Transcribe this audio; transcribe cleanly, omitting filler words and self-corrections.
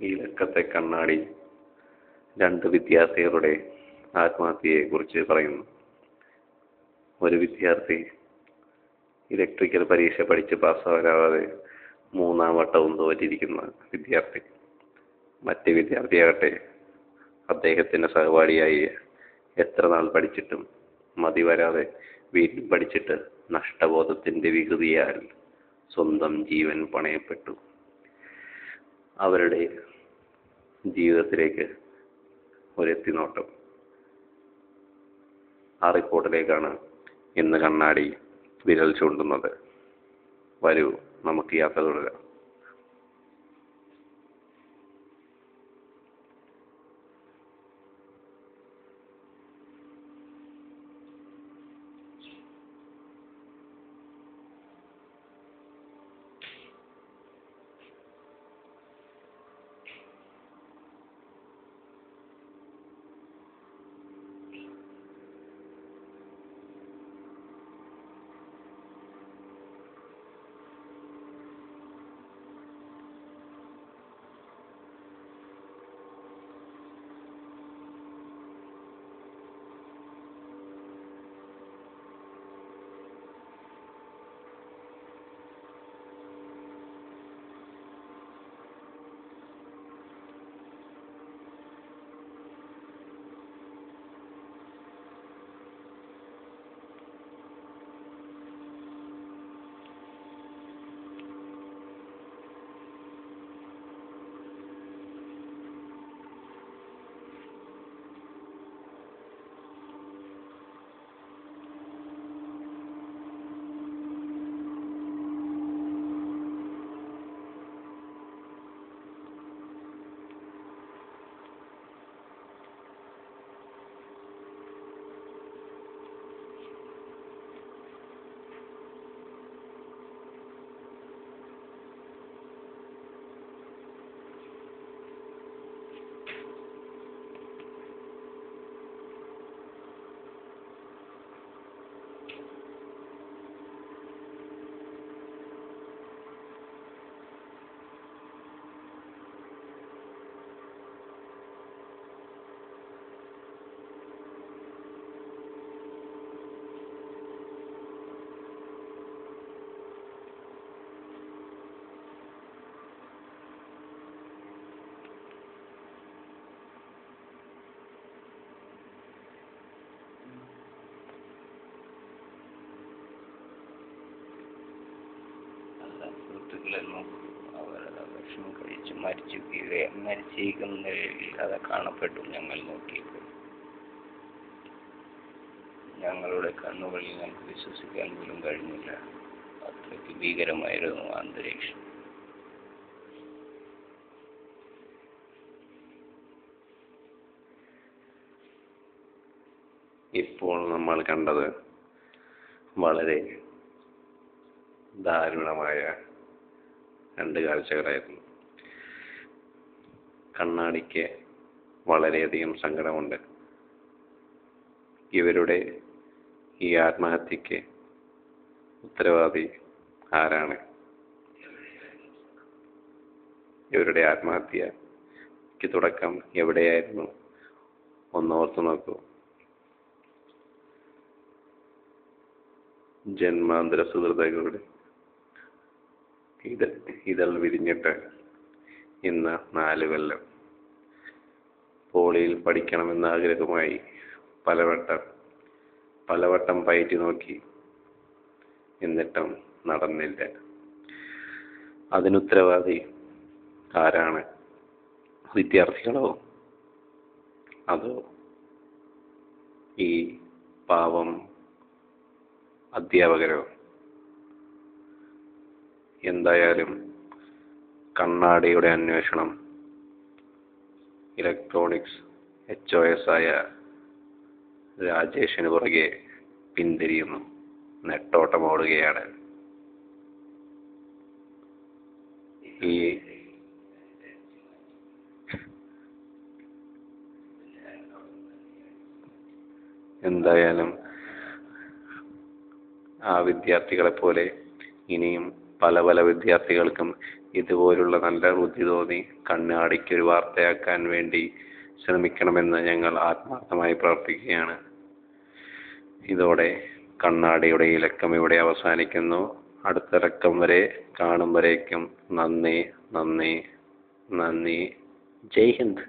ഈ ലക്കത്തെ കണ്ണാടി രണ്ട് വിദ്യാർത്ഥികളുടെ ആത്മഹത്യയെ കുറിച്ച് പറയുന്നു. ഒരു വിദ്യാർത്ഥി ഇലക്ട്രിക്കൽ പരീക്ഷ പഠിച്ച് പാസ്സാവാതെ 3-ാം വട്ടവും തോറ്റിരിക്കുന്ന വിദ്യാർത്ഥി. മറ്റേ വിദ്യാർത്ഥിയാകട്ടെ അദ്ദേഹത്തിന്റെ സഹപാഠിയായി എത്ര നാൾ പഠിച്ചിട്ടും മതി വരാതെ വീട്ടിൽ പഠിച്ചിട്ട് നഷ്ടബോധത്തിന്റെ വികൃതിയാൽ സ്വന്തം ജീവൻ പണയപ്പെട്ടു. അവരുടെ ജീവിതത്തിലേക്ക് ഒരെത്തിനോട്ടം. ആ റിപ്പോർട്ടിലേക്കാണ് ഇന്ന് കണ്ണാടി വിരൽ ചൂണ്ടുന്നത്. വരൂ, നമുക്ക് യാത്ര തുടരാം. അവരുടെ ഭക്ഷണം കഴിച്ച് മരിച്ചിരിക്കുന്ന നിലയിൽ അത് കാണപ്പെട്ടു. ഞങ്ങൾ നോക്കിയപ്പോൾ ഞങ്ങളുടെ കണ്ണുകളിൽ ഞങ്ങൾക്ക് വിശ്വസിക്കാൻ പോലും കഴിഞ്ഞില്ല. അത്രയ്ക്ക് ഭീകരമായിരുന്നു അന്തരീക്ഷം. ഇപ്പോൾ നമ്മൾ കണ്ടത് വളരെ ദാരുണമായ രണ്ട് കാഴ്ചകളായിരുന്നു. കണ്ണാടിക്ക് വളരെയധികം സങ്കടമുണ്ട്. ഇവരുടെ ഈ ആത്മഹത്യക്ക് ഉത്തരവാദി ആരാണ്? ഇവരുടെ ആത്മഹത്യക്ക് തുടക്കം എവിടെയായിരുന്നു? ഒന്നോർത്തു നോക്കൂ. ജന്മാന്തര സുഹൃത്തുക്കളുടെ ഇതൾ വിരിഞ്ഞിട്ട് ഇന്ന് 4 കൊല്ലം. പോളിയിൽ പഠിക്കണമെന്ന ആഗ്രഹമായി പലവട്ടം പയറ്റി നോക്കി, എന്നിട്ടും നടന്നില്ല. അതിനുത്തരവാദി ആരാണ്? വിദ്യാർത്ഥികളോ അതോ ഈ പാവം അധ്യാപകരോ? എന്തായാലും കണ്ണാടിയുടെ അന്വേഷണം ഇലക്ട്രോണിക്സ് HOS ആയ രാജേഷിന് പുറകെ പിന്തിരിയുന്നു, നെട്ടോട്ടമോടുകയാണ്. ഈ എന്തായാലും ആ വിദ്യാർത്ഥികളെ പോലെ ഇനിയും പല വിദ്യാർത്ഥികൾക്കും ഇതുപോലുള്ള നല്ല ബുദ്ധി തോന്നി കണ്ണാടിക്കൊരു വാർത്തയാക്കാൻ വേണ്ടി ശ്രമിക്കണമെന്ന് ഞങ്ങൾ ആത്മാർത്ഥമായി പ്രാർത്ഥിക്കുകയാണ്. ഇതോടെ കണ്ണാടിയുടെ ഈ ലക്കം ഇവിടെ അവസാനിക്കുന്നു. അടുത്ത ലക്കം വരെ കാണും വരേക്കും നന്ദി. ജയ് ഹിന്ദ്.